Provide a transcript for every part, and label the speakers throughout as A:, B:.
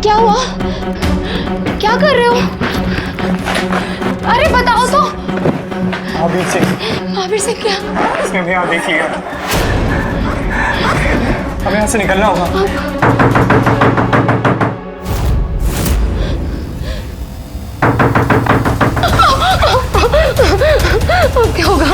A: क्या हुआ? क्या कर रहे हो? अरे बताओ तो।
B: महावीर सिंह।
A: महावीर सिंह क्या?
B: इसने हमें यहाँ देख लिया। हमें यहाँ से निकलना होगा।
A: अब क्या होगा?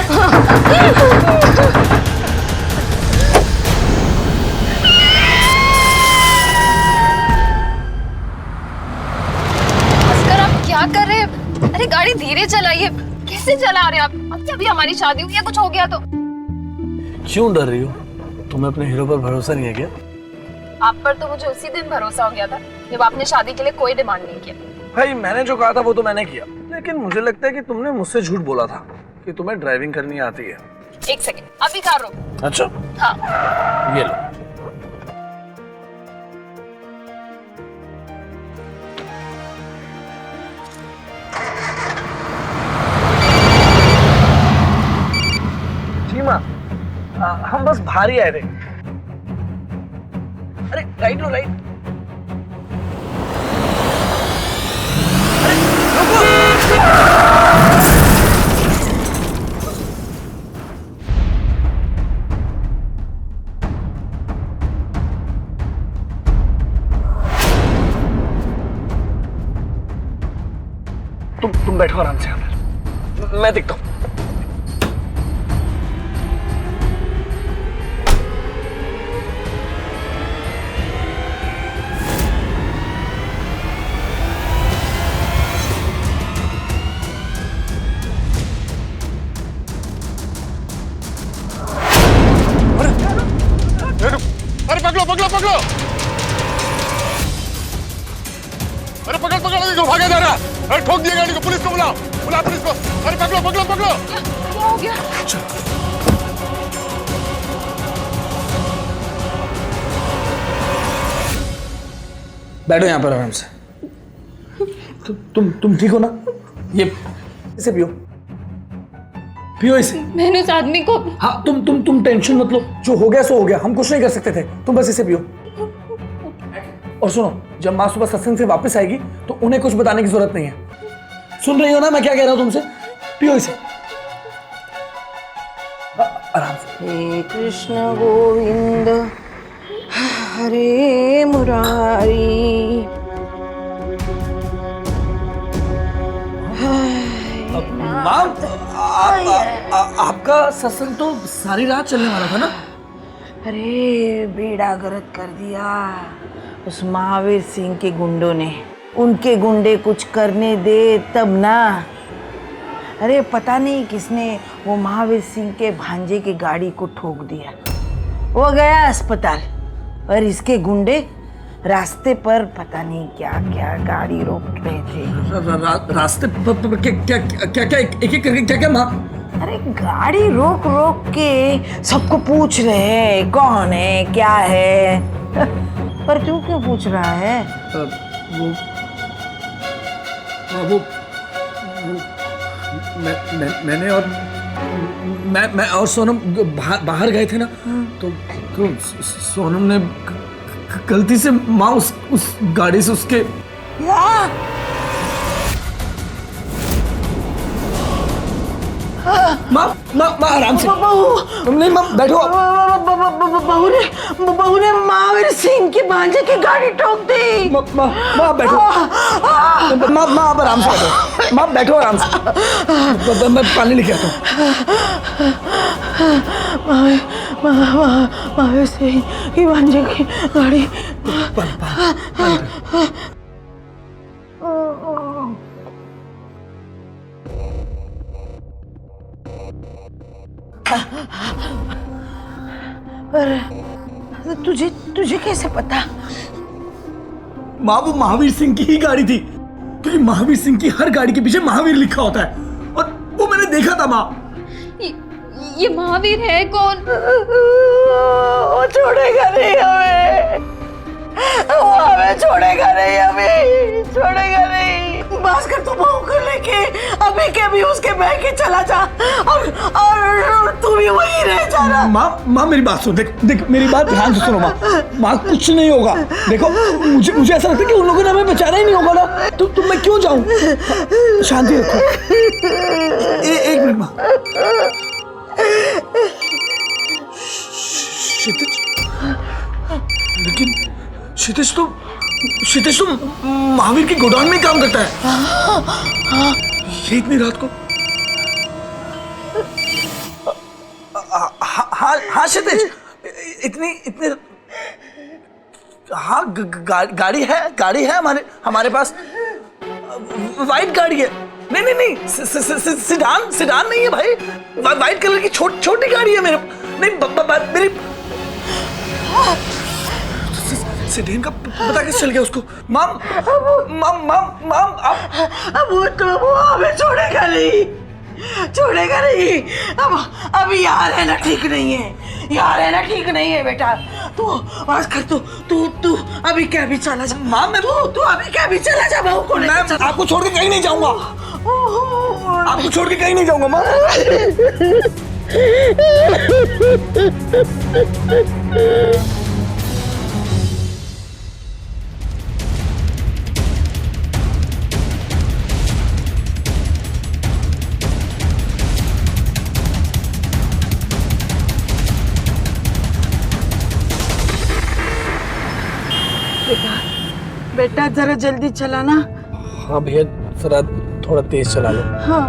A: अस्कर आप क्या कर रहे हैं? अरे गाड़ी धीरे चलाइए। कैसे चला रहे हैं आप? अब क्या अभी हमारी शादी हुई है, कुछ हो गया तो?
C: क्यों डर रही हो? तुम्हें अपने हीरो पर भरोसा नहीं है क्या?
A: आप पर तो मुझे उसी दिन भरोसा हो गया था जब आपने शादी के लिए कोई डिमांड नहीं किया।
C: भाई मैंने जो कहा था वो तो मैंने किया, लेकिन मुझे लगता है कि तुमने मुझसे झूठ बोला था कि तुम्हें ड्राइविंग करनी आती है।
A: एक सेकंड, अभी कार रोको।
C: अच्छा
A: हाँ।
C: ये लो। जी माँ, हम बस बाहर ही आए थे। अरे राइट लो, राइट। तुम बैठो आराम से, यहाँ पर मैं दिखता हूँ।
D: अरे पकड़ो पकड़ो पकड़ो! अरे पकड़ पकड़, देखो भागा जा रहा। अरे ठोक दिया गाड़ी को, पुलिस को बुलाओ, बुला पुलिस को। अरे पकड़ो पकड़ो पकड़ो!
A: क्या हो गया?
C: बैठो यहाँ पर आराम से। तुम ठीक हो ना? ये इसे पियो, पियो इसे।
A: मैंने उस आदमी को।
C: हाँ तुम टेंशन मत लो, जो हो गया सो हो गया, हम कुछ नहीं कर सकते थे, तुम बस इसे पियो। और सुनो, जब माँ सुबह सत्संग से वापस आएगी तो उन्हें कुछ बताने की जरूरत नहीं है। सुन रही हो ना मैं क्या कह रहा हूँ तुमसे? पियो इसे आराम से।
E: हे कृष्ण गोविंद हरे मुरारी।
C: माँ, आपका सत्संग तो सारी रात चलने वाला था ना?
E: अरे बेड़ा गर्क कर दिया उस महावीर सिंह के गुंडों ने। उनके गुंडे कुछ करने दे तब ना। अरे पता नहीं किसने वो महावीर सिंह के भांजे की गाड़ी को ठोक दिया। वो गया अस्पताल और इसके गुंडे रास्ते पर पता नहीं क्या क्या गाड़ी रोक रहे थे।
C: रास्ते पर क्या क्या क्या एक एक करके क्या क्या माँ?
E: अरे गाड़ी रोक रोक के सबको पूछ रहे हैं कौन है क्या है। पर तू क्यों पूछ रहा है?
C: वो मैंने और मैं और सोनम बाहर गए थे ना, तो सोनम ने गलती से माँ उस गाड़ी से उसके माँ आराम से। नहीं माँ बैठो।
E: बहू ने महावीर सिंह की भांजे की गाड़ी ठोक दी।
C: माँ बैठो। माँ आप आराम से बैठो। माँ बैठो आराम से, मैं पानी लेके आता हूँ।
E: महावीर सिंह की भांजे की गाड़ी। पर तुझे कैसे पता?
C: माँ वो महावीर सिंह की ही गाड़ी थी, क्योंकि महावीर सिंह की हर गाड़ी के पीछे महावीर लिखा होता है, और वो मैंने देखा था। माँ
A: ये महावीर है कौन?
E: वो छोड़ेगा नहीं हमें, वो हमें छोड़ेगा नहीं, हमें छोड़ेगा नहीं। आज कर तू बहू को लेके अभी के भी उसके बह के चला जा, और तू भी वही रह जाना।
C: माँ मेरी बात सुन, देख मेरी बात ध्यान से सुनो माँ कुछ नहीं होगा। देखो मुझे ऐसा लगता है कि उन लोगों ने हमें बचाना ही नहीं होगा ना, तो मैं क्यों जाऊं? शांति रखो। एक मिनट माँ। लेकिन क्षितिज तो महावीर के गोडाउन में काम करता है। ये इतनी रात को? हाँ क्षितिज, इतनी हाँ गाड़ी है हमारे पास। वाइट गाड़ी है। नहीं सिडान नहीं है भाई, वाइट कलर की छोटी गाड़ी है मेरे। नहीं मेरी सिडेन का पता कैसे चल गया उसको? माम
E: अब वो हमें छोड़ेगा नहीं। अब यहाँ रहना ठीक नहीं है बेटा। तू आज कर तू अभी क्या भी चला जा।
C: माम
E: तू अभी क्या भी चला जा बहू को।
C: मैं आपको छोड़ के कहीं नहीं जाऊंगा। आपको छोड़ के कहीं नहीं जाऊंगा माँ।
E: बेटा जरा जल्दी चलाना।
C: हाँ भैया जरा थोड़ा तेज चला लो।
E: हाँ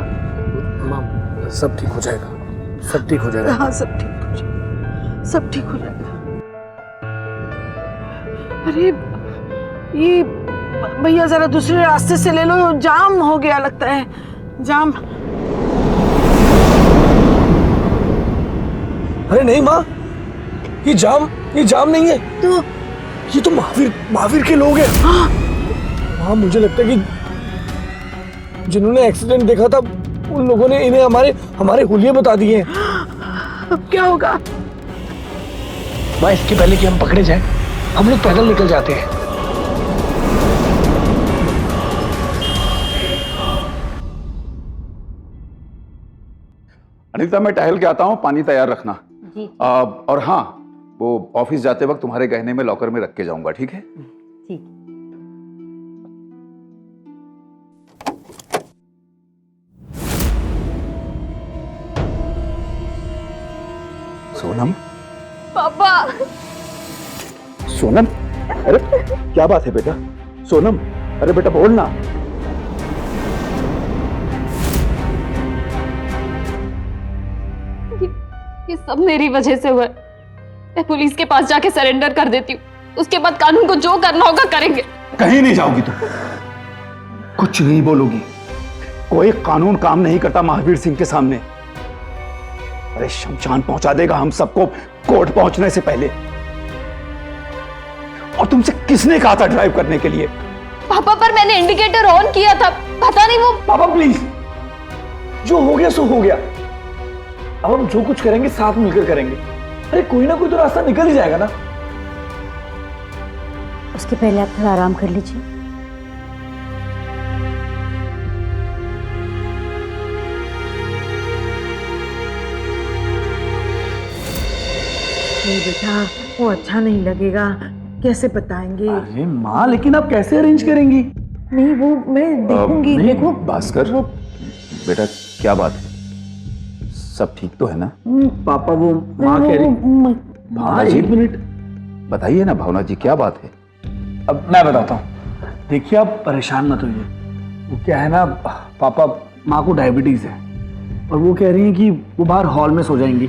C: माँ सब ठीक हो जाएगा।
E: हाँ सब ठीक हो जाएगा। अरे ये भैया जरा दूसरे रास्ते से ले लो, जाम हो गया लगता है। जाम।
C: अरे नहीं माँ, ये जाम नहीं है।
E: तो
C: ये तो महावीर के लोग हैं। हाँ मुझे लगता है कि जिन्होंने एक्सीडेंट देखा था उन लोगों ने इन्हें हमारे हुलिये बता दिए हैं।
E: अब क्या होगा?
C: माँ इसके पहले कि हम पकड़े जाएं, हम लोग पैदल निकल जाते हैं।
D: अनीता मैं टहल के आता हूँ, पानी तैयार रखना। जी। और हाँ, वो ऑफिस जाते वक्त तुम्हारे गहने में लॉकर में रख के जाऊंगा, ठीक है?
F: ठीक।
D: सोनम।
A: पापा।
D: सोनम, अरे क्या बात है बेटा? सोनम, अरे बेटा बोलना।
A: ये सब मेरी वजह से हुआ है। मैं पुलिस के पास जाके सरेंडर कर देती हूँ, उसके बाद कानून को जो करना होगा करेंगे।
D: कहीं नहीं जाओगी तुम, कुछ नहीं बोलोगी। कोई कानून काम नहीं करता महावीर सिंह के सामने। अरे शमशान पहुंचा देगा हम सबको कोर्ट पहुंचने से पहले। और तुमसे किसने कहा था ड्राइव करने के लिए?
A: पापा पर मैंने इंडिकेटर ऑन किया था, पता नहीं वो।
C: पापा प्लीज, जो हो गया सो हो गया। अब हम जो कुछ करेंगे साथ मिलकर करेंगे। अरे कोई ना कोई तो रास्ता निकल ही जाएगा ना।
F: उसके पहले आप थोड़ा आराम कर लीजिए।
E: नहीं बेटा, वो अच्छा नहीं लगेगा, कैसे बताएंगे?
C: अरे माँ लेकिन आप कैसे अरेंज करेंगी?
E: नहीं वो मैं देखूंगी। देखो
D: भास्कर, बेटा क्या बात है? सब ठीक तो है ना?
C: पापा वो माँ कह रही।
D: भावना जी,
C: 1 मिनट
D: बताइए ना भावना जी, क्या बात है?
C: अब मैं बताता हूँ। देखिए आप परेशान मत होइए। वो क्या है ना, पापा माँ को डायबिटीज है और वो कह रही हैं कि वो बाहर हॉल में सो जाएंगी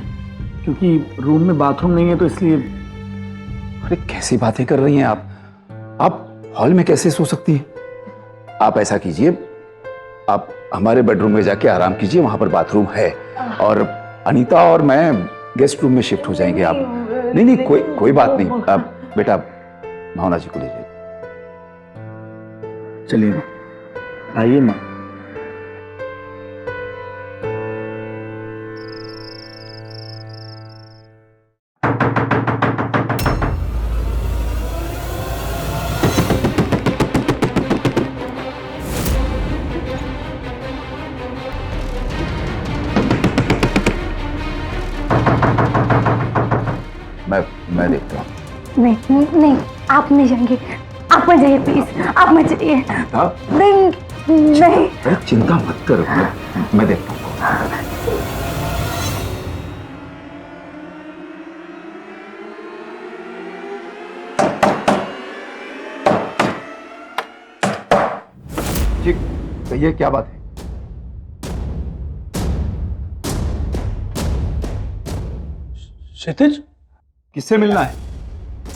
C: क्योंकि रूम में बाथरूम नहीं है, तो इसलिए।
D: अरे कैसी बातें कर रही हैं आप हॉल में कैसे सो सकती हैं? आप ऐसा कीजिए, आप हमारे बेडरूम में जाके आराम कीजिए, वहां पर बाथरूम है, और अनीता और मैं गेस्ट रूम में शिफ्ट हो जाएंगे। आप नहीं कोई बात नहीं। आप बेटा भावना जी को ले जाइए।
C: चलिए माँ, आइए माँ।
F: नहीं नहीं, आप नहीं जाएंगे। आप मत जाइए प्लीज, आप मत जाइए। नहीं नहीं।
D: अरे चिंता मत कर, मैं देखता हूँ। ठीक, कहिए क्या बात है?
C: क्षितिज,
D: किससे मिलना है?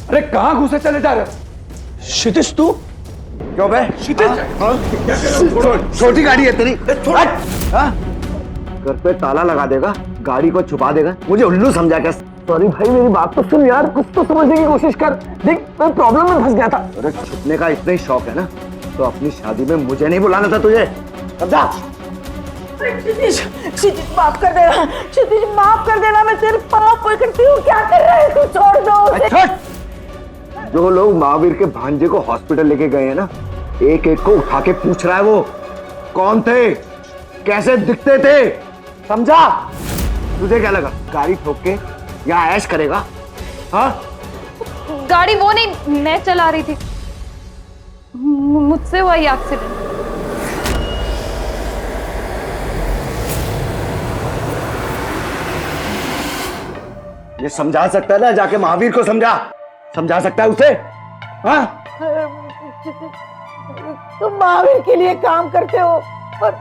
D: अरे कहाँ घुसे चले जा रहे हो?
C: क्षितिज तू?
D: क्यों बे?
G: छोटी गाड़ी है तेरी। हाँ? घर पे ताला लगा देगा, गाड़ी को छुपा देगा, मुझे उल्लू समझा क्या?
C: सॉरी भाई, मेरी बात तो सुन यार, कुछ तो समझने की कोशिश कर। देख, मैं प्रॉब्लम में फंस गया था।
G: अरे छुपने का इतना ही शौक है ना, तो अपनी शादी में मुझे नहीं बुलाना था तुझे, समझा?
E: क्षितिज, क्षितिज माफ कर देना, क्षितिज माफ कर देना, मैं तेरे पाँव पकड़ती हूँ। क्या कर रहा है तू? छोड़ दो उसे।
G: अच्छा, जो लोग महावीर के भांजे को हॉस्पिटल लेके गए हैं ना, एक एक को उठा के पूछ रहा है वो कौन थे, कैसे दिखते थे, समझा? तुझे क्या लगा गाड़ी ठोक के यहाँ ऐश करेगा? हाँ?
A: गाड़ी वो नहीं, मैं चला रही थी, मुझसे हुआ ये एक्सीडेंट।
G: ये समझा सकता है ना, जाके महावीर को समझा सकता है उसे? हाँ?
E: तुम महावीर के लिए काम करते हो, पर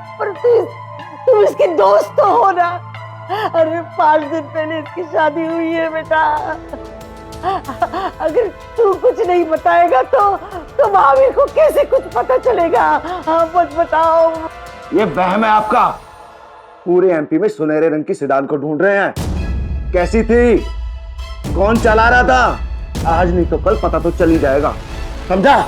E: तुम इसकी दोस्त तो हो ना। अरे 5 दिन पहले इसकी शादी हुई है बेटा। अगर तू कुछ नहीं बताएगा तो महावीर को कैसे कुछ पता चलेगा? हाँ मत बताओ।
G: ये वहम है आपका। पूरे एमपी में सुनहरे रंग की सेडान को ढूंढ रहे हैं। कैसी थी, कौन चला रहा था, आज नहीं तो कल पता तो चल ही जाएगा, समझा?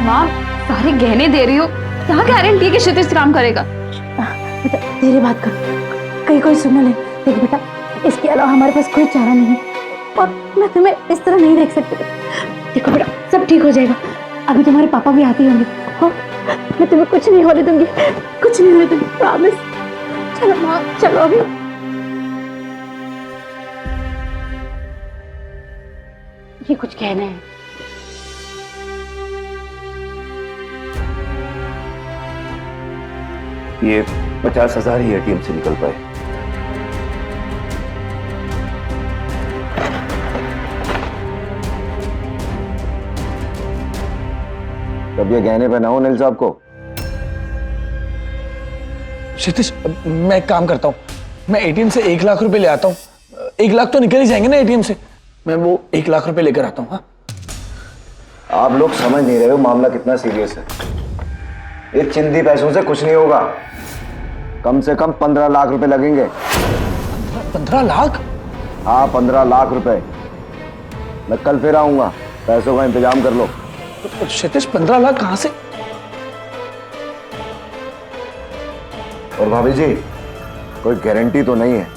A: माँ, सारे गहने दे रही हो, क्या गारंटी है कि क्षितिज काम करेगा?
F: बेटा तेरी बात कर, कहीं कोई सुन ले। देख बेटा, इसके अलावा हमारे पास कोई चारा नहीं है, और मैं तुम्हें इस तरह नहीं देख सकती। देखो बेटा, सब ठीक हो जाएगा। अभी तुम्हारे पापा भी आते होंगे। हाँ, मैं तुम्हें कुछ नहीं होने दूंगी, कुछ नहीं होने दूंगी, प्रॉमिस। चलो माँ, चलो अभी। ये कुछ कहना है।
D: ये 50,000 ही एटीएम से निकल पाए।
G: तब ये गहने पहनाओ अनिल साहब को।
C: क्षितिज, मैं एक काम करता हूँ, मैं एटीएम से 1 लाख रुपए ले आता हूँ। 1 लाख तो निकल ही जाएंगे ना एटीएम से, मैं वो 1 लाख रुपए लेकर आता हूँ। हाँ,
G: आप लोग समझ नहीं रहे हो मामला कितना सीरियस है। ये चिंदी पैसों से कुछ नहीं होगा, कम से कम 15 लाख रुपए लगेंगे।
C: 15 लाख?
G: हाँ 15 लाख रुपए। मैं कल फिर आऊंगा, पैसों का इंतजाम कर लो।
C: तो क्षितिज 15 लाख कहाँ से?
G: और भाभी जी, कोई गारंटी तो नहीं है,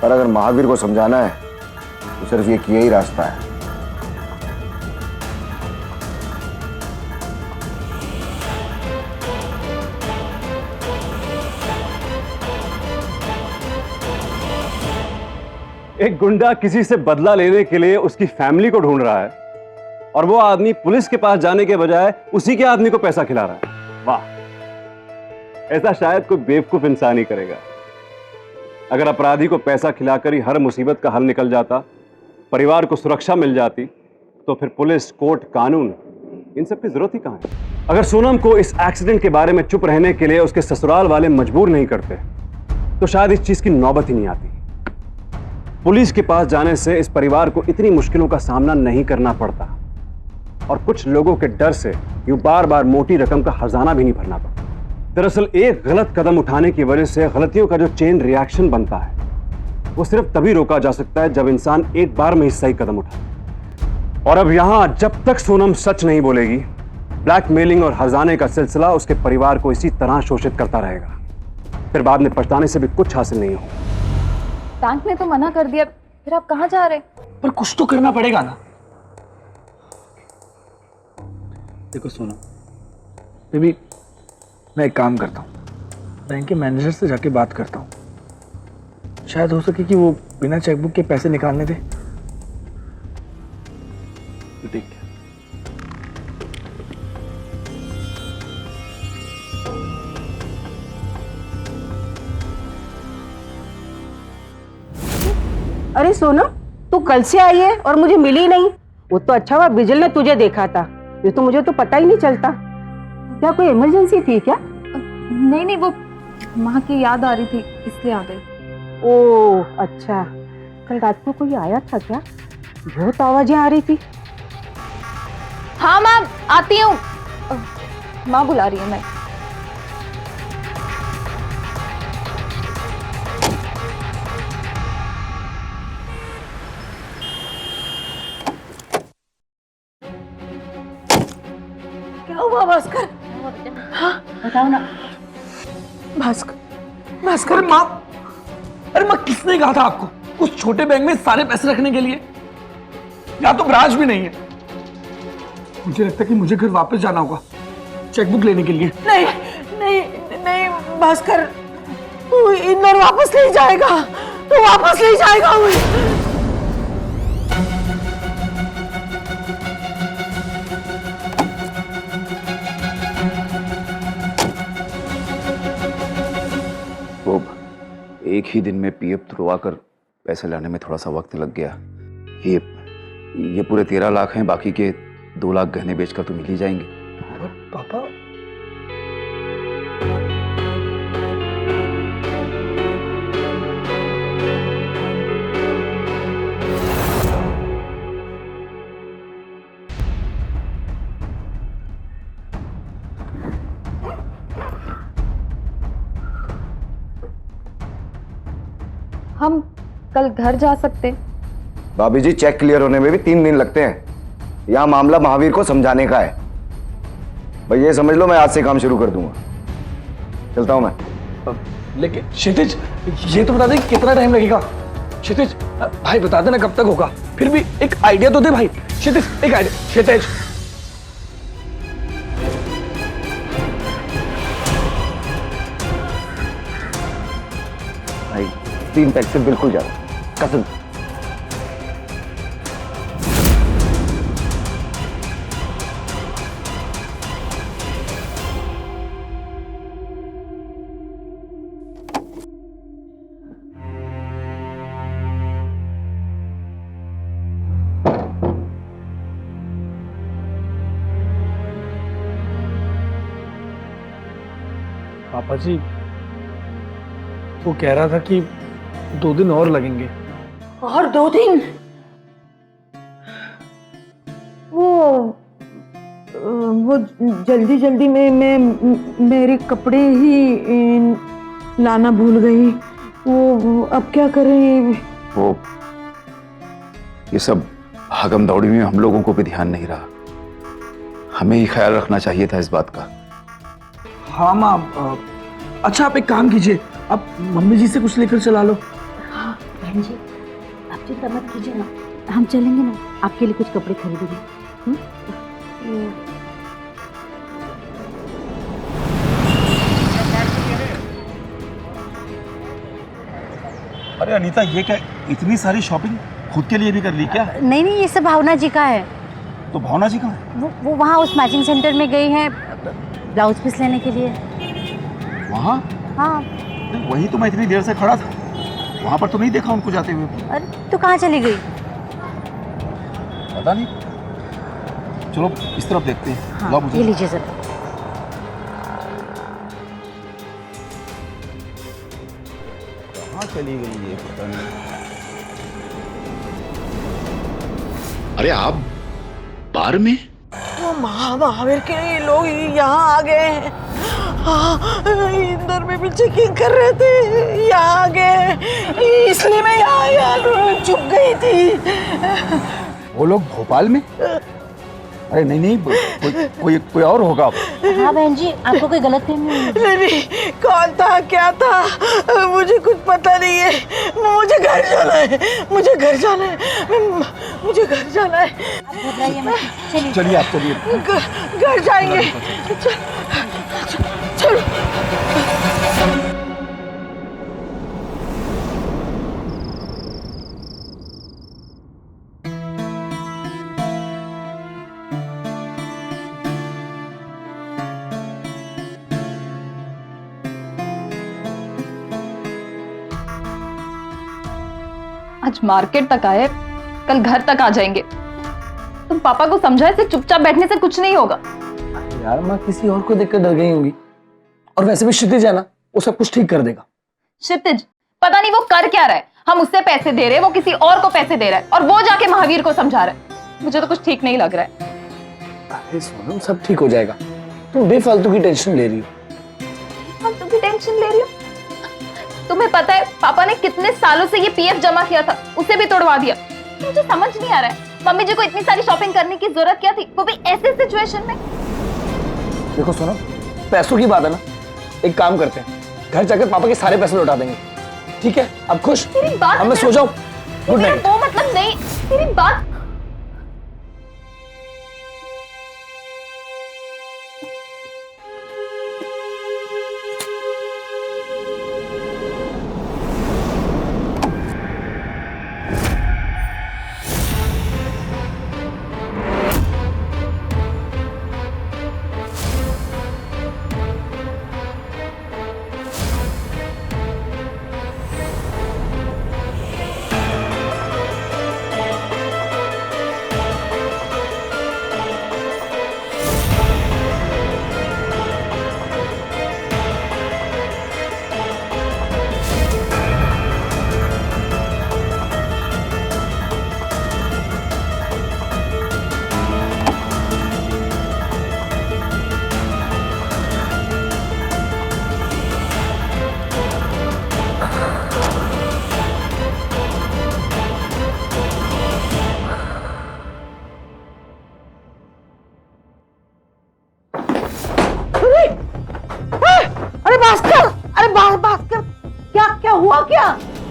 G: पर अगर महावीर को समझाना है तो सिर्फ ये किया ही रास्ता है।
H: एक गुंडा किसी से बदला लेने के लिए उसकी फैमिली को ढूंढ रहा है, और वो आदमी पुलिस के पास जाने के बजाय उसी के आदमी को पैसा खिला रहा है। वाह, ऐसा शायद कोई बेवकूफ इंसान ही करेगा। अगर अपराधी को पैसा खिलाकर ही हर मुसीबत का हल निकल जाता, परिवार को सुरक्षा मिल जाती, तो फिर पुलिस, कोर्ट, कानून, इन सब की जरूरत ही कहां है? अगर सोनम को इस एक्सीडेंट के बारे में चुप रहने के लिए उसके ससुराल वाले मजबूर नहीं करते, तो शायद इस चीज की नौबत ही नहीं आती। पुलिस के पास जाने से इस परिवार को इतनी मुश्किलों का सामना नहीं करना पड़ता, और कुछ लोगों के डर से यूं बार बार मोटी रकम का खजाना भी नहीं भरना पड़ता। दरअसल एक गलत कदम उठाने की वजह से गलतियों का जो चेन रिएक्शन बनता है, वो सिर्फ तभी रोका जा सकता है जब इंसान एक बार में ही सही कदम उठाए। और अब यहां जब तक सोनम सच नहीं बोलेगी, ब्लैकमेलिंग और हर्जाने का सिलसिला उसके परिवार को इसी तरह शोषित करता रहेगा। फिर बाद में पछताने से भी कुछ हासिल नहीं होगा।
A: बैंक ने तो मना कर दिया, फिर आप कहाँ जा रहे?
C: पर कुछ तो करना पड़ेगा ना। देखो सोना बेबी, मैं एक काम करता हूँ, बैंक के मैनेजर से जाके बात करता हूँ। शायद हो सके कि वो बिना चेकबुक के पैसे निकालने दे। ठीक है।
E: अरे सोनम, तू कल से आई है और मुझे मिली नहीं। वो तो अच्छा हुआ बिजल ने तुझे देखा था, ये तो मुझे तो पता ही नहीं चलता। क्या कोई इमरजेंसी थी क्या?
A: नहीं नहीं, वो माँ की याद आ रही थी इसलिए आ गई।
E: ओह अच्छा, कल रात को कोई आया था क्या? बहुत आवाजें आ रही थी।
A: हाँ माँ, आती हूँ। माँ बुला रही है। मैं
E: क्या हुआ भास्कर? हाँ बताओ ना।
C: भास्कर माँ, अरे माँ किसने कहा था आपको उस छोटे बैंक में सारे पैसे रखने के लिए? या तो ब्रांच भी नहीं है। मुझे लगता है कि मुझे घर वापस जाना होगा चेकबुक लेने के लिए।
E: नहीं नहीं नहीं भास्कर, तू इंदौर वापस नहीं जाएगा, तू वापस नहीं जाएगा।
D: वो एक ही दिन में पीएफ तुड़वा कर पैसे लाने में थोड़ा सा वक्त लग गया। ये पूरे 13 लाख हैं, बाकी के 2 लाख गहने बेचकर तो मिल ही जाएंगे।
C: पापा,
A: हम कल घर जा सकते?
G: भाभी जी, चेक क्लियर होने में भी 3 दिन लगते हैं। यह मामला महावीर को समझाने का है। भाई ये समझ लो, मैं आज से काम शुरू कर दूंगा। चलता हूं मैं।
C: लेकिन क्षितिज, ये तो बता दे कितना टाइम लगेगा? क्षितिज भाई बता देना कब तक होगा, फिर भी एक आइडिया तो दे भाई। क्षितिज एक आइडिया। क्षितिज
G: भाई 3 पैक से बिल्कुल ज्यादा कसम।
C: पापा जी, वो कह रहा था कि 2 दिन और लगेंगे।
E: और 2 दिन? वो जल्दी जल्दी में मेरे कपड़े ही लाना भूल गई। वो अब क्या करें?
D: वो ये सब भागम दौड़ी में हम लोगों को भी ध्यान नहीं रहा। हमें ही ख्याल रखना चाहिए था इस बात का।
C: हाँ माँ, अच्छा आप एक काम कीजिए, आप मम्मी जी से कुछ लेकर चला लो।
F: हाँ बहन जी, आप चिंता मत कीजिए ना, हम चलेंगे ना, आपके लिए कुछ कपड़े खरीदेंगे।
I: अरे अनीता, ये क्या इतनी सारी शॉपिंग खुद के लिए भी कर ली क्या?
F: नहीं नहीं, ये सब भावना जी का है।
I: तो भावना जी कहाँ है?
F: वो वहाँ उस मैचिंग सेंटर में गई हैं ब्लाउज पीस लेने के लिए।
I: वहाँ?
F: हाँ।
I: वही तो मैं इतनी देर से खड़ा था, वहाँ पर तो नहीं देखा उनको जाते हुए।
F: अरे तो कहाँ चली गई?
I: पता नहीं, चलो इस तरफ देखते हैं।
F: हाँ,
I: लो मुझे।
F: ये लीजिए जरा।
I: कहाँ चली गई ये पता नहीं।
D: अरे आप बार में?
E: वो महावीर के लोग यहाँ आ गए हैं। इंदौर में भी चेकिंग कर रहे थे, यहाँ आ गए, इसलिए मैं यहाँ छुप गई थी।
D: वो लोग भोपाल में? अरे नहीं नहीं, कोई और होगा।
F: हाँ बहन जी, आपको कोई गलतफहमी हुई?
E: नहीं, कौन था क्या था मुझे कुछ पता नहीं है। मुझे घर जाना है, मुझे घर जाना है, मुझे घर जाना है।
F: घबराइए मत, चलिए
D: चलिए आप चलिए।
E: घर जाएंगे। चलो।
A: आज मार्केट तक आए, कल घर तक आ जाएंगे। तुम पापा को समझाए से चुपचाप बैठने से कुछ नहीं होगा।
C: यार माँ किसी और को देखकर डर गई होंगी, और वैसे भी क्षितिज है ना, वो सब कुछ ठीक कर देगा।
A: क्षितिज पता नहीं वो कर क्या रहा है। हम उससे पैसे दे रहे हैं, वो किसी और को पैसे दे रहा है, और वो जाके महावीर को समझा रहा है। मुझे तो कुछ ठीक नहीं लग रहा है।
C: अरे सोनम, सब ठीक हो जाएगा, तुम बेफालतू की टेंशन ले रही हो।
A: फालतू की टेंशन ले रही हो? तुम्हें पता है पापा ने कितने सालों से ये पीएफ जमा किया था, उसे भी तोड़वा दिया। मुझे समझ नहीं आ रहा है मम्मी जी को इतनी सारी शॉपिंग करने की जरूरत क्या थी, वो भी ऐसे सिचुएशन में।
C: देखो सोनम, पैसों की बात है ना, एक काम करते हैं, घर जाकर पापा के सारे पैसे लौटा देंगे। ठीक है, अब खुश?
A: तेरी बात
C: अब मैं सो जाऊं? Good night.
A: वो मतलब नहीं, तेरी बात।
E: अरे भास्कर, अरे भास्कर, क्या क्या हुआ क्या?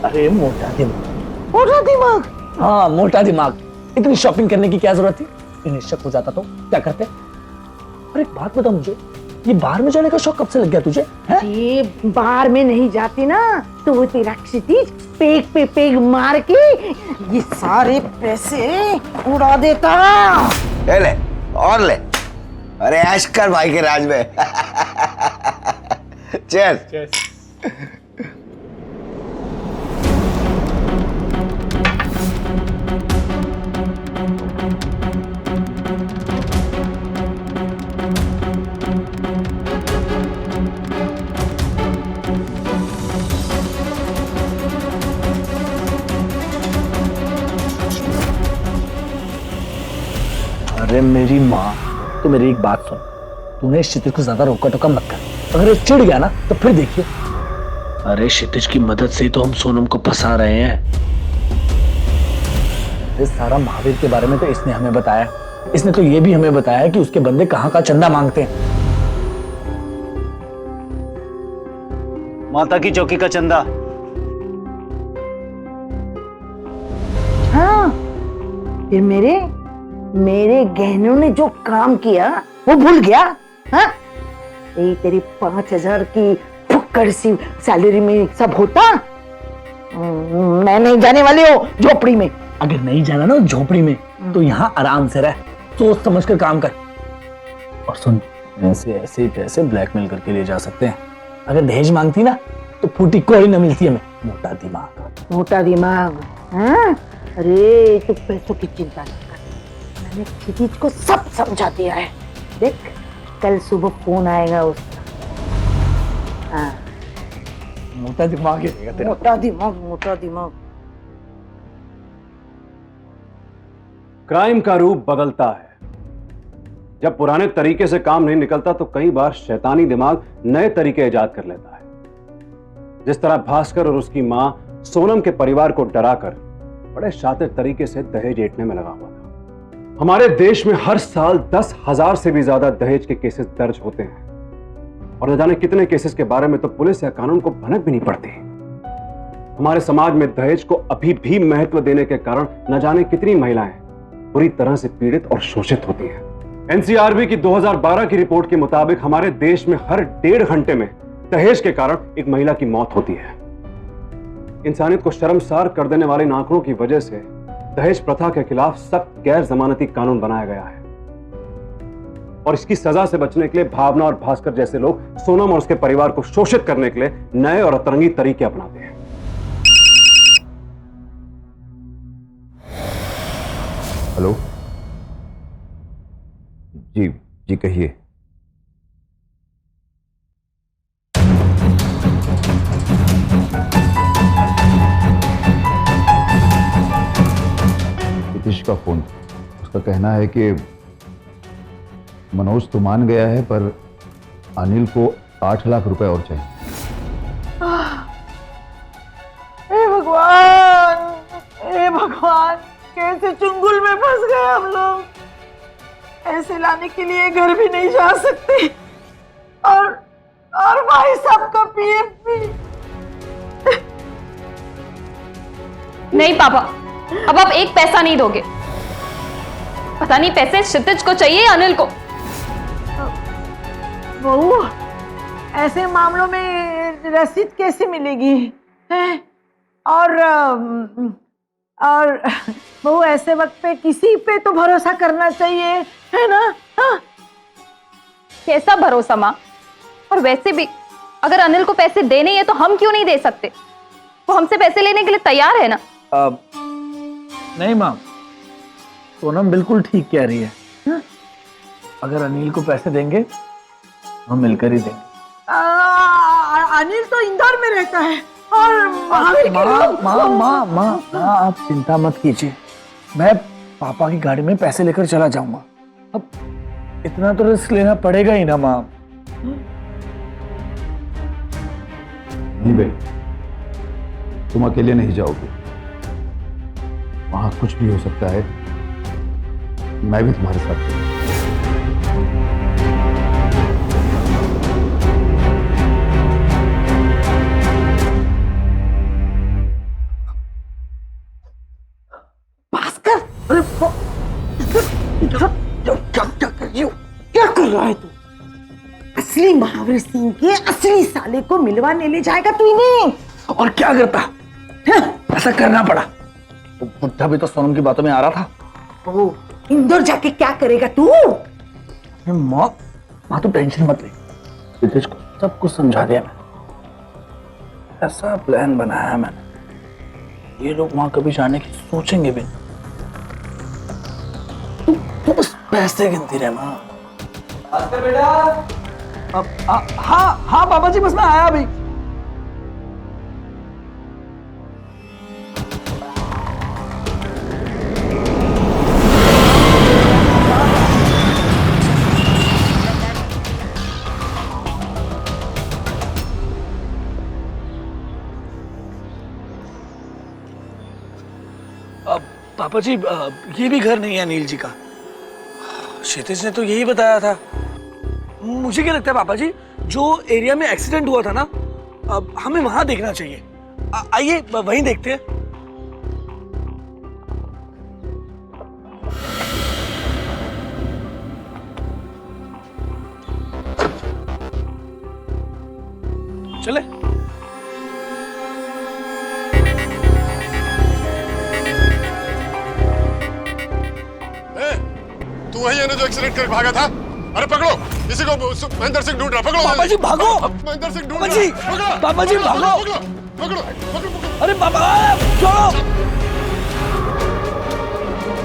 C: अरे मोटा दिमाग।
E: मोटा दिमाग?
C: हाँ मोटा दिमाग। इतनी शॉपिंग करने की क्या जरूरत थी? इन्हें शक हो जाता तो क्या करते? और एक बात बता मुझे, ये बाहर में जाने का शौक कब से लग गया तुझे?
E: ये बाहर में नहीं जाती ना तो वो तेरा क्षितिज पेग पे पेग मार के ये सारे पैसे उड़ा देता।
G: ले और ले, अरे ऐश कर भाई के राज में। चल।
C: अरे मेरी माँ, तो मेरी एक बात सुन, तूने क्षितिज को ज्यादा रोका टोका मत कर। अगर ये चिढ़ गया ना तो फिर देखिए। अरे क्षितिज की मदद से तो हम सोनम को फंसा रहे हैं। इस सारा महावीर के बारे में तो इसने हमें बताया। इसने तो ये भी हमें बताया कि उसके बंदे कहाँ का चंदा मांगते हैं।
I: माता की चौकी का चंदा।
E: हाँ, फिर मेरे गहनों ने जो काम किया वो भूल गया? हाँ, तेरी 5,000 की फुक्कड़ सी सैलरी में सब होता? मैं नहीं जाने वाली हूँ झोपड़ी में।
C: अगर नहीं जाना ना झोपड़ी में तो यहाँ आराम से रह, सोच समझ कर काम कर। और सुन, ऐसे पैसे ब्लैकमेल करके ले जा सकते हैं। अगर दहेज मांगती ना तो फूटी कोई न मिलती हमें। मोटा दिमाग।
E: मोटा दिमाग? हाँ? अरे तू पैसों की चिंता नहीं कर, मैंने क्षितिज को सब समझा दिया है। देख, कल सुबह फोन आएगा उसका। हाँ।
C: मोटा दिमाग है तेरा।
E: मोटा दिमाग, मोटा दिमाग।
H: क्राइम का रूप बदलता है, जब पुराने तरीके से काम नहीं निकलता तो कई बार शैतानी दिमाग नए तरीके इजाद कर लेता है। जिस तरह भास्कर और उसकी मां सोनम के परिवार को डराकर बड़े शातिर तरीके से दहेज ऐंठने में लगा हुआ था। हमारे देश में हर साल 10,000 से भी ज्यादा दहेज के केसेस दर्ज होते हैं और न जाने कितने केसेस के बारे में तो पुलिस या कानून को भनक भी नहीं पड़ती। हमारे समाज में दहेज को अभी भी महत्व देने के कारण न जाने कितनी महिलाएं बुरी तरह से पीड़ित और शोषित होती हैं। एनसीआरबी की 2012 की रिपोर्ट के मुताबिक हमारे देश में हर 1.5 घंटे में दहेज के कारण एक महिला की मौत होती है। इंसानियत को शर्मसार कर देने वाले इन आंकड़ों की वजह से दहेज प्रथा के खिलाफ सख्त गैर जमानती कानून बनाया गया है और इसकी सजा से बचने के लिए भावना और भास्कर जैसे लोग सोनम और उसके परिवार को शोषित करने के लिए नए और अतरंगी तरीके अपनाते हैं।
D: हेलो जी जी कहिए। नीतीश का फोन, उसका कहना है कि मनोज तो मान गया है पर अनिल को 8 लाख रुपए और चाहिए।
E: हे भगवान, हे भगवान, कैसे चुंगल में फंस गए हम लोग। ऐसे लाने के लिए घर भी नहीं जा सकते और भाई साहब का पीएफ भी।
A: नहीं पापा, अब आप एक पैसा नहीं दोगे। पता नहीं पैसे क्षितिज को चाहिए या अनिल को।
E: बहू, ऐसे मामलों में रसीद कैसे मिलेगी हैं? और बहू, ऐसे वक्त पे किसी पे तो भरोसा करना चाहिए, है ना? हाँ?
A: कैसा भरोसा माँ? और वैसे भी अगर अनिल को पैसे देने हैं तो हम क्यों नहीं दे सकते? वो हमसे पैसे लेने के लिए तैयार है ना।
C: नहीं माँ, सोनम बिल्कुल ठीक कह रही है। अगर अनिल को पैसे देंगे हम मिलकर ही देंगे।
E: अनिल तो इंदौर में रहता है और
C: माँ आप चिंता मत कीजिए, मैं पापा की गाड़ी में पैसे लेकर चला जाऊंगा। अब इतना तो रिस्क लेना पड़ेगा ही ना माँ।
D: नहीं बे, तुम अकेले नहीं जाओगे, वहां कुछ भी हो सकता है, मैं भी तुम्हारे साथ हूं।
E: भास्कर, अरे क्या कर रहा है तू? असली महावीर सिंह के असली साले को मिलवाने ले जाएगा तू इन्हें।
C: और क्या करता, ऐसा करना पड़ा। तो बुढ़ा भी तो सोनम की बातों में आ रहा था।
E: ओ, इंदौर जाके क्या करेगा तू?
C: माँ तो टेंशन मत ले, नीतीश को सब कुछ समझा दिया मैंने। ऐसा प्लान बनाया मैंने, ये लोग वहां कभी जाने की सोचेंगे भी। तू बस पैसे गिनती रहे माँ। बेटा, हाँ बाबा जी, बस मैं आया अभी। पापा जी, ये भी घर नहीं है अनिल जी का। क्षितिज ने तो यही बताया था। मुझे क्या लगता है पापा जी, जो एरिया में एक्सीडेंट हुआ था ना, अब हमें वहां देखना चाहिए। आइए वहीं देखते हैं। चले।
J: तू वही है ना जो एक्सीडेंट करके भागा था? अरे पकड़ो इसी को, महेंद्र सिंह ढूंढ रहा। पकड़ो
C: पापा जी भागो,
J: महेंद्र सिंह ढूंढ
C: पापा
J: रहा।
C: जी,
J: पकड़ो
C: पापा जी भागो।
J: पकड़ो पकड़ो पकड़ो।
C: अरे पापा, छोड़ो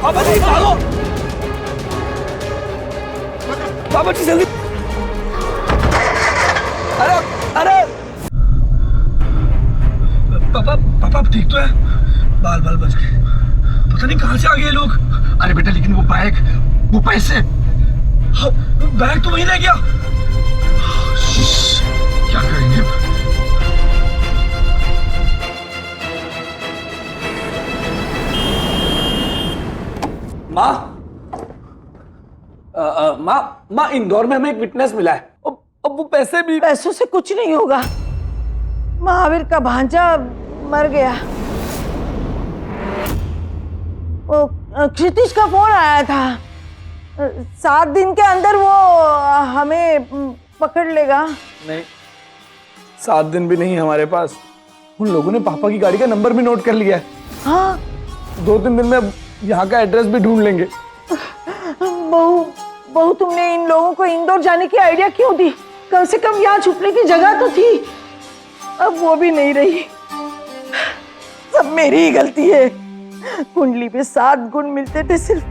C: पापा जी, भागो पापा जी, जल्दी। अरे अरे पापा ठीक तो है? बाल बच गए, पता नहीं कहां से आ गए लोग। अरे बेटा, लेकिन वो बाइक, वो पैसे, बैग तो वहीं रह गया। क्या करेंगे अब? माँ, माँ इंदौर में हमें एक विटनेस मिला है। अब वो पैसे भी।
E: पैसों से कुछ नहीं होगा। महावीर का भांजा मर गया। वो क्षितिज का फोन आया था, 7 दिन के अंदर वो हमें पकड़ लेगा।
C: नहीं, 7 दिन भी नहीं हमारे पास। उन लोगों ने पापा की गाड़ी का नंबर भी नोट कर लिया है।
E: हाँ,
C: 2-3 दिन में यहाँ का एड्रेस भी ढूंढ लेंगे।
E: बहू तुमने इन लोगों को इंदौर जाने की आइडिया क्यों दी? कम से कम यहाँ छुपने की जगह तो थी। अब वो भी नहीं रही। सब मेरी ही गलती है। कुंडली पे 7 गुण मिलते थे सिर्फ,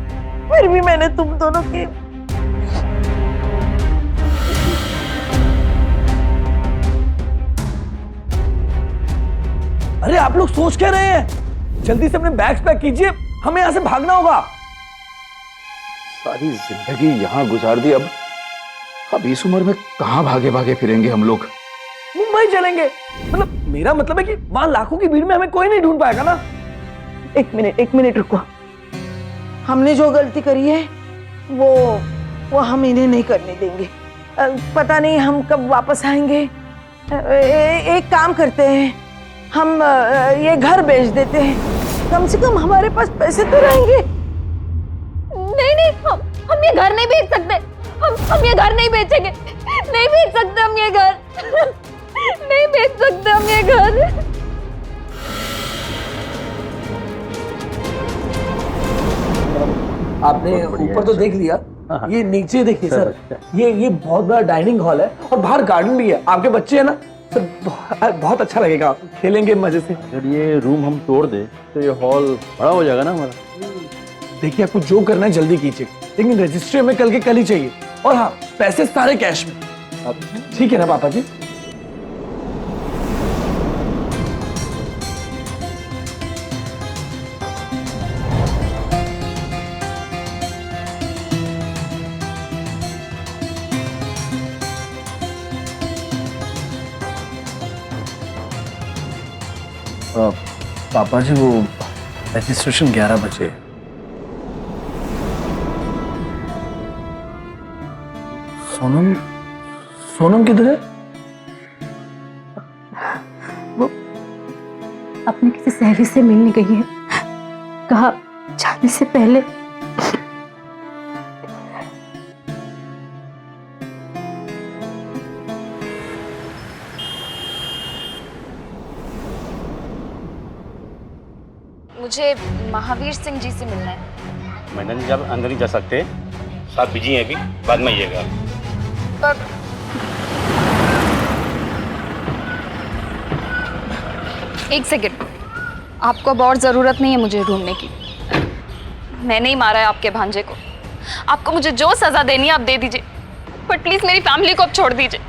E: फिर भी मैंने तुम दोनों की।
C: अरे आप लोग सोच क्या रहे हैं? जल्दी से अपने बैग्स पैक कीजिए, हमें यहाँ से भागना होगा।
D: सारी जिंदगी यहाँ गुजार दी, अब इस उम्र में कहाँ भागे भागे फिरेंगे हम लोग?
C: मुंबई चलेंगे। मतलब मेरा मतलब है कि वहां लाखों की भीड़ में हमें कोई नहीं ढूंढ पाएगा ना।
E: एक मिनट रुको। हमने जो गलती करी है वो हम इन्हें नहीं करने देंगे। पता नहीं हम कब वापस आएंगे। एक काम करते हैं, हम ये घर बेच देते हैं। कम से कम हमारे पास पैसे तो रहेंगे।
A: नहीं, हम ये घर नहीं बेच सकते। हम ये घर नहीं बेचेंगे। नहीं बेच सकते हम ये घर। नहीं बेच सकते हम ये घर।
C: आपने ऊपर तो देख लिया, ये नीचे देखिए सर। ये बहुत बड़ा डाइनिंग हॉल है और बाहर गार्डन भी है। आपके बच्चे हैं ना सर, बहुत अच्छा लगेगा, खेलेंगे मजे से।
I: अगर ये रूम हम तोड़ दे तो ये हॉल बड़ा हो जाएगा ना हमारा।
C: देखिए आपको जो करना है जल्दी कीजिए, लेकिन रजिस्ट्री हमें कल के कल ही चाहिए। और हाँ, पैसे सारे कैश में। ठीक है ना पापा जी? पापा जी वो रजिस्ट्रेशन 11 बजे। सोनम किधर है?
F: वो अपने किसी सहेली से मिलने गई है। कहा जाने से पहले
A: मुझे महावीर सिंह जी से मिलना है।
K: मैडम जी आप अंदर नहीं जा सकते, साहब बिजी हैं अभी, बाद में आइएगा।
A: पर एक सेकंड, आपको अब और जरूरत नहीं है मुझे ढूंढने की। मैंने ही मारा है आपके भांजे को। आपको मुझे जो सजा देनी है आप दे दीजिए, बट प्लीज मेरी फैमिली को अब छोड़ दीजिए।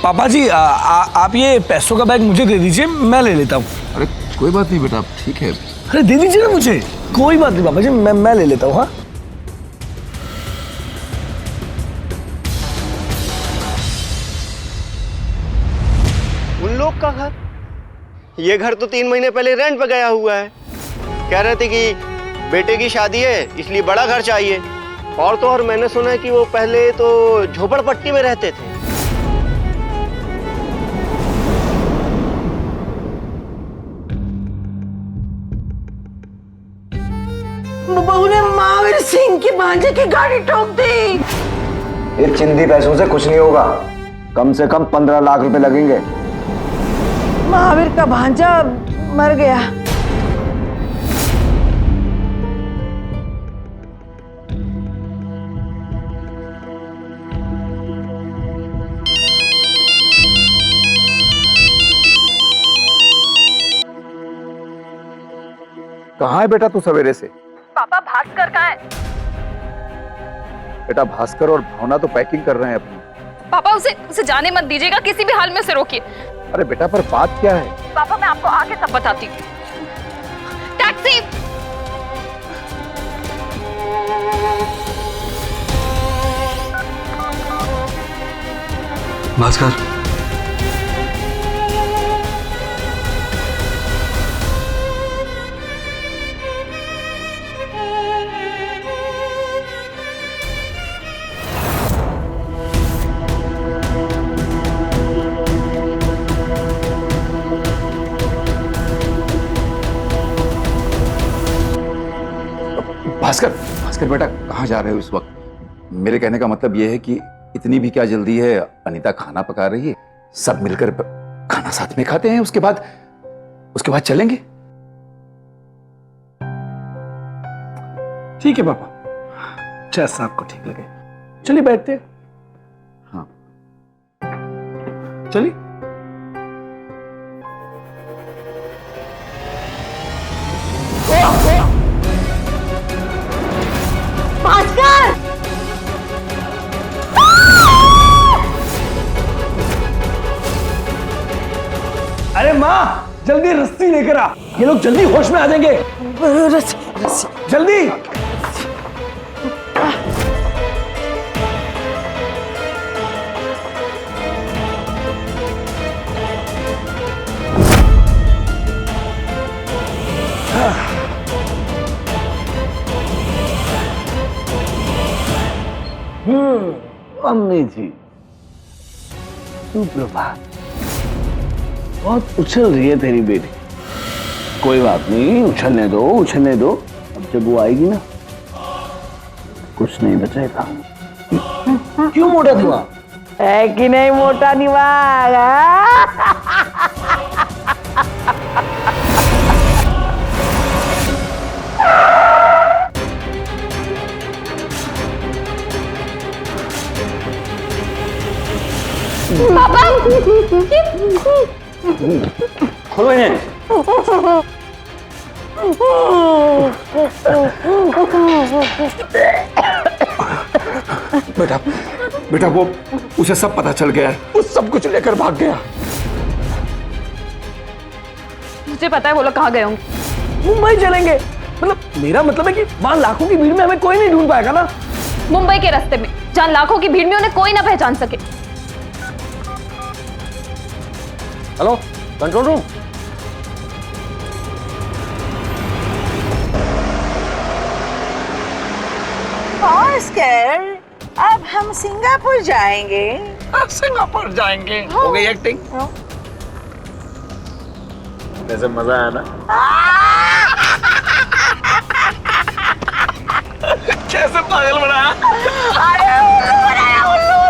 C: पापा जी आप ये पैसों का बैग मुझे दे दीजिए, मैं ले लेता हूँ।
D: अरे कोई बात नहीं बेटा, ठीक है।
C: अरे दे दीजिए ना मुझे। कोई बात नहीं पापा जी, मैं ले लेता हूँ। हाँ
K: उन लोग का घर, ये घर तो 3 महीने पहले रेंट पे गया हुआ है। कह रहे थे कि बेटे की शादी है इसलिए बड़ा घर चाहिए। और तो और मैंने सुना है कि वो पहले तो झोपड़पट्टी में रहते थे।
E: बहू ने महावीर सिंह की भांजे की गाड़ी ठोक दी।
G: ये चिंदी पैसों से कुछ नहीं होगा, कम से कम 15 लाख रुपए लगेंगे।
E: महावीर का भांजा मर गया।
D: कहाँ है बेटा तू सवेरे से?
A: पापा भाग भास्कर कहाँ है?
D: बेटा भास्कर और भावना तो पैकिंग कर रहे हैं अपनी।
A: पापा उसे जाने मत दीजिएगा, किसी भी हाल में उसे रोकिए।
D: अरे बेटा पर बात क्या है?
A: पापा मैं आपको आके सब बताती हूँ। टैक्सी!
C: भास्कर,
D: भास्कर भास्कर बेटा कहाँ जा रहे हो इस वक्त? मेरे कहने का मतलब यह है कि इतनी भी क्या जल्दी है? अनीता खाना पका रही है, सब मिलकर खाना साथ में खाते हैं, उसके बाद चलेंगे।
C: ठीक है पापा, जैसा आपको ठीक लगे। चलिए बैठते हैं।
D: हाँ
C: चलिए।
F: भास्कर!
C: अरे माँ, जल्दी रस्सी लेकर आ, ये लोग जल्दी होश में आ जाएंगे।
E: रस्सी
C: जल्दी।
I: अम्मी जी, सुप्रभात। बहुत उछल रही है तेरी बेटी। कोई बात नहीं, उछलने दो। अब जब वो आएगी ना, कुछ नहीं बचेगा।
C: क्यों मोटा दिमाग?
E: है कि नहीं मोटा दिमाग?
A: पापा!
I: खोलो इन्हें।
D: बेटा वो उसे सब पता चल गया है, वो सब कुछ लेकर भाग गया।
A: मुझे पता है वो लोग कहाँ गए होंगे।
C: मुंबई चलेंगे। मतलब मेरा मतलब है कि वहां लाखों की भीड़ में हमें कोई नहीं ढूंढ पाएगा ना।
A: मुंबई के रास्ते में, जहाँ लाखों की भीड़ में उन्हें कोई ना पहचान सके।
I: Hello, control room.
E: भास्कर, अब हम सिंगापुर जाएंगे।
C: सिंगापुर जाएंगे। हो गई एक्टिंग।
I: वैसे मजा आया ना?
C: कैसे पागल बनाया?
E: अरे उल्लू बनाया, उल्लू।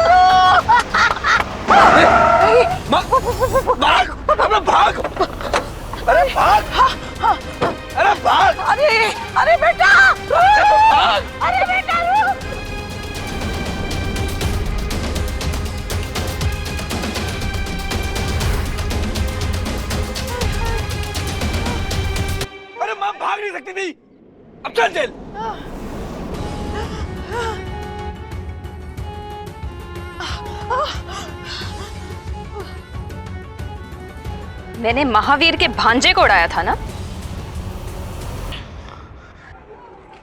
C: भाग! अरे भाग! अरे भाग! अरे भाग!
E: अरे बेटा!
C: भाग!
E: अरे बेटा!
C: अरे माँ भाग नहीं सकती थी। अब चल जेल।
A: मैंने महावीर के भांजे को उड़ाया था ना।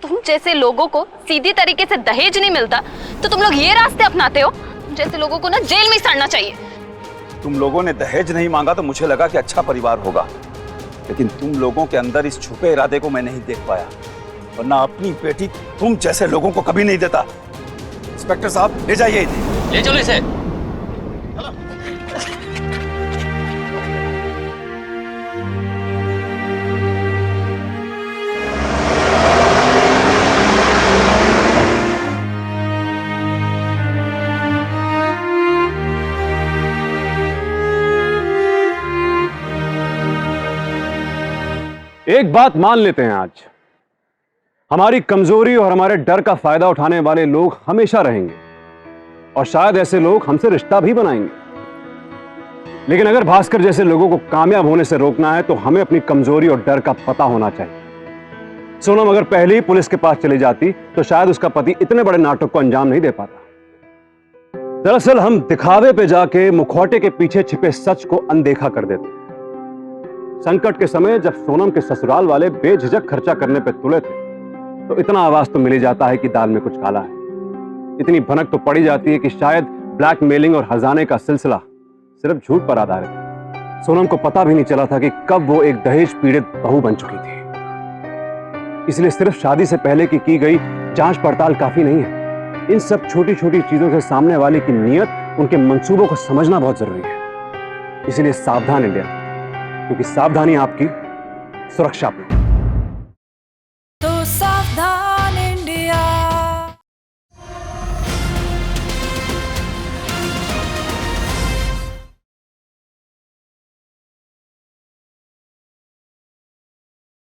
A: तुम जैसे लोगों को सीधी तरीके से दहेज नहीं मिलता तो तुम लोग ये रास्ते अपनाते हो। जैसे लोगों को ना जेल में सड़ना चाहिए।
D: तुम लोगों ने दहेज नहीं मांगा तो मुझे लगा कि अच्छा परिवार होगा, लेकिन तुम लोगों के अंदर इस छुपे इरादे को मैं नहीं देख पाया, वरना अपनी बेटी तुम जैसे लोगों को कभी नहीं देता। इंस्पेक्टर साहब ले जाइए इन्हें।
I: ले चलो इसे।
H: एक बात मान लेते हैं, आज हमारी कमजोरी और हमारे डर का फायदा उठाने वाले लोग हमेशा रहेंगे और शायद ऐसे लोग हमसे रिश्ता भी बनाएंगे। लेकिन अगर भास्कर जैसे लोगों को कामयाब होने से रोकना है तो हमें अपनी कमजोरी और डर का पता होना चाहिए। सोनम अगर पहले ही पुलिस के पास चली जाती तो शायद उसका पति इतने बड़े नाटक को अंजाम नहीं दे पाता। दरअसल हम दिखावे पे जाके मुखौटे के पीछे छिपे सच को अनदेखा कर देते। संकट के समय जब सोनम के ससुराल वाले बेझिझक खर्चा करने पे तुले थे तो इतना आवाज तो मिल ही जाता है कि दाल में कुछ काला है। इतनी भनक तो पड़ी जाती है कि शायद ब्लैकमेलिंग और हजाने का सिलसिला सिर्फ झूठ पर आधारित है। सोनम को पता भी नहीं चला था कि कब वो एक दहेज पीड़ित बहू बन चुकी थी। इसलिए सिर्फ शादी से पहले की गई जांच पड़ताल काफी नहीं है। इन सब छोटी छोटी चीजों से सामने वाले की नीयत, उनके मंसूबों को समझना बहुत जरूरी है। इसलिए सावधान इंडिया, क्योंकि सावधानी आपकी सुरक्षा पे।